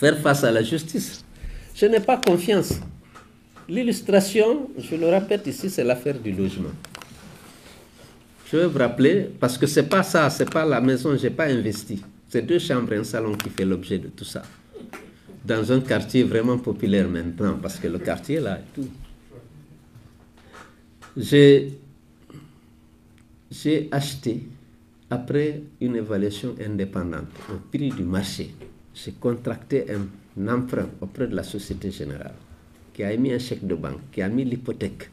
faire face à la justice. Je n'ai pas confiance. L'illustration, je le répète ici, c'est l'affaire du logement. Je vais vous rappeler, parce que c'est pas ça, c'est pas la maison, j'ai pas investi. C'est 2 chambres et un salon qui fait l'objet de tout ça. Dans un quartier vraiment populaire maintenant, parce que le quartier là et tout. J'ai acheté, après une évaluation indépendante, au prix du marché, j'ai contracté un emprunt auprès de la Société Générale, qui a émis un chèque de banque, qui a mis l'hypothèque,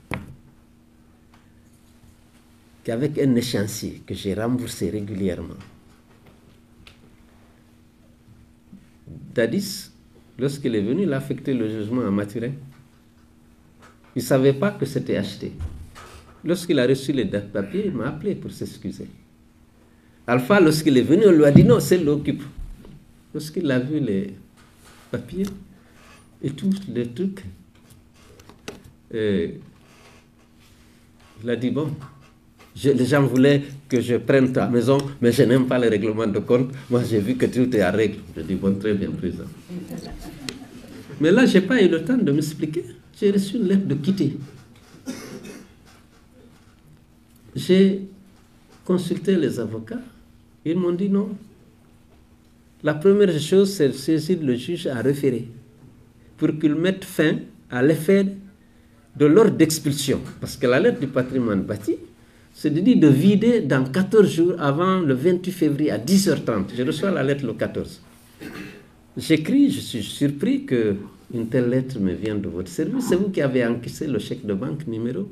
qui avec un échéancier que j'ai remboursé régulièrement. Dadis, lorsqu'il est venu, il a affecté le jugement à Mathurin. Il ne savait pas que c'était acheté. Lorsqu'il a reçu les papiers, il m'a appelé pour s'excuser. Alpha, lorsqu'il est venu, on lui a dit non, c'est l'occupe. Lorsqu'il a vu les papiers et tous les trucs, il a dit bon, les gens voulaient que je prenne ta maison, mais je n'aime pas les règlements de compte. Moi, j'ai vu que tout est à règle. Je dis bon, très bien, président. Mais là, je n'ai pas eu le temps de m'expliquer. J'ai reçu une lettre de quitter. J'ai consulté les avocats. Ils m'ont dit non. La première chose, c'est de saisir le juge à référer pour qu'il mette fin à l'effet de l'ordre d'expulsion. Parce que la lettre du patrimoine bâti, c'est de dire de vider dans 14 jours avant le 28 février à 10h30. Je reçois la lettre le 14. J'écris, je suis surpris qu'une telle lettre me vienne de votre service. C'est vous qui avez encaissé le chèque de banque numéro.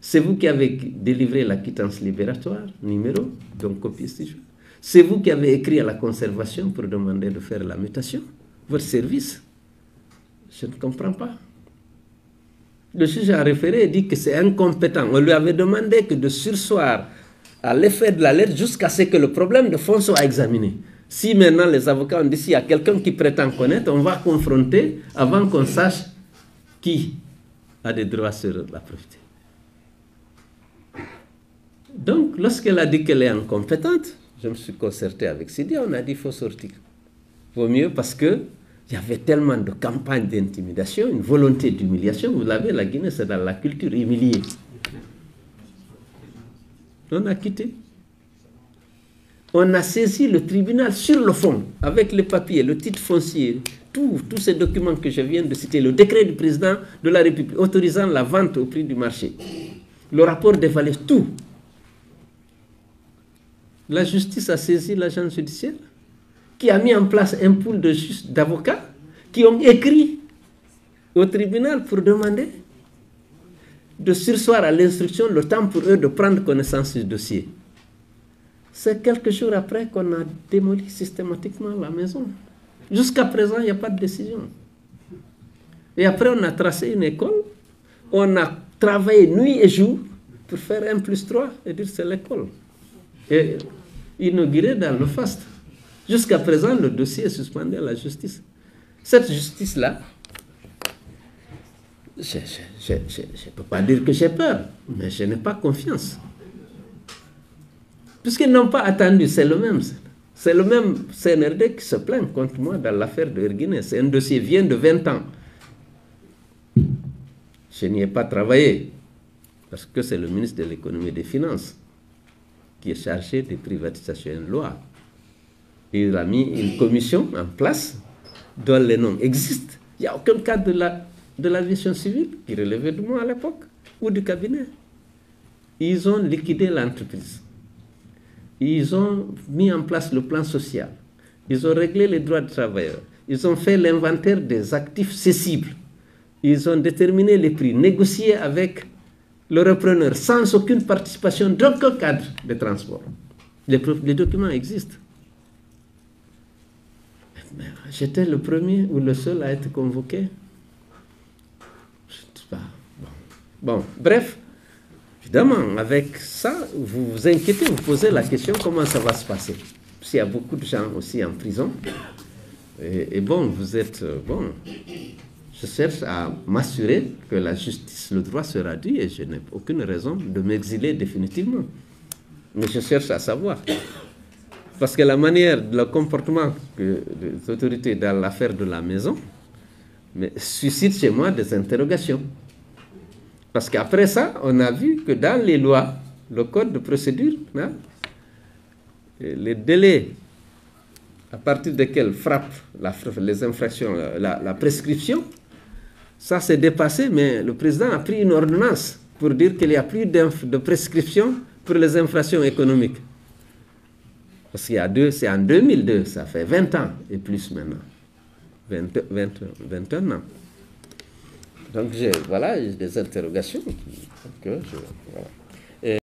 C'est vous qui avez délivré la quittance libératoire numéro, donc copie si je veux. C'est vous qui avez écrit à la conservation pour demander de faire la mutation. Votre service. Je ne comprends pas. Le juge a référé et dit que c'est incompétent. On lui avait demandé que de surseoir à l'effet de la lettre jusqu'à ce que le problème de fond soit examiné. Si maintenant les avocats ont dit s'il y a quelqu'un qui prétend connaître, on va confronter avant qu'on sache qui a des droits sur la propriété. Donc, lorsqu'elle a dit qu'elle est incompétente, je me suis concerté avec Sidi, on a dit qu'il faut sortir. Vaut mieux parce qu'il y avait tellement de campagnes d'intimidation, une volonté d'humiliation. Vous l'avez, la Guinée, c'est dans la culture humiliée. On a quitté. On a saisi le tribunal sur le fond, avec les papiers, le titre foncier, tous ces documents que je viens de citer, le décret du président de la République autorisant la vente au prix du marché, le rapport d'évaluation, tout. La justice a saisi l'agence judiciaire qui a mis en place un pool d'avocats qui ont écrit au tribunal pour demander de surseoir à l'instruction le temps pour eux de prendre connaissance du dossier. C'est quelques jours après qu'on a démoli systématiquement la maison. Jusqu'à présent, il n'y a pas de décision. Et après, on a tracé une école, on a travaillé nuit et jour pour faire 1+3 et dire c'est l'école. Et inauguré dans le faste. Jusqu'à présent, le dossier est suspendu à la justice. Cette justice-là, je ne peux pas dire que j'ai peur, mais je n'ai pas confiance. Puisqu'ils n'ont pas attendu, c'est le même. C'est le même CNRD qui se plaint contre moi dans l'affaire de Erguinet. C'est un dossier qui vient de 20 ans. Je n'y ai pas travaillé, parce que c'est le ministre de l'économie et des finances qui est chargé des privatisations et de loi. Il a mis une commission en place dont les noms existent. Il n'y a aucun cas de l'aviation civile qui relevait de moi à l'époque ou du cabinet. Ils ont liquidé l'entreprise. Ils ont mis en place le plan social. Ils ont réglé les droits des travailleurs. Ils ont fait l'inventaire des actifs cessibles. Ils ont déterminé les prix, négocié avec le repreneur sans aucune participation d'aucun cadre de transport. Les documents existent. J'étais le premier ou le seul à être convoqué. Je ne sais pas. Bon, bref, évidemment, avec ça, vous vous inquiétez, vous posez la question comment ça va se passer. S'il y a beaucoup de gens aussi en prison, et bon, vous êtes... bon, je cherche à m'assurer que la justice, le droit sera dit, et je n'ai aucune raison de m'exiler définitivement. Mais je cherche à savoir. Parce que la manière, le comportement des autorités dans l'affaire de la maison suscite chez moi des interrogations. Parce qu'après ça, on a vu que dans les lois, le code de procédure, hein, les délais à partir desquels frappent les infractions, la prescription, ça s'est dépassé, mais le président a pris une ordonnance pour dire qu'il n'y a plus de prescription pour les infractions économiques. Parce qu'il y a c'est en 2002, ça fait 20 ans et plus maintenant. 21 ans. Donc voilà, j'ai des interrogations. Voilà.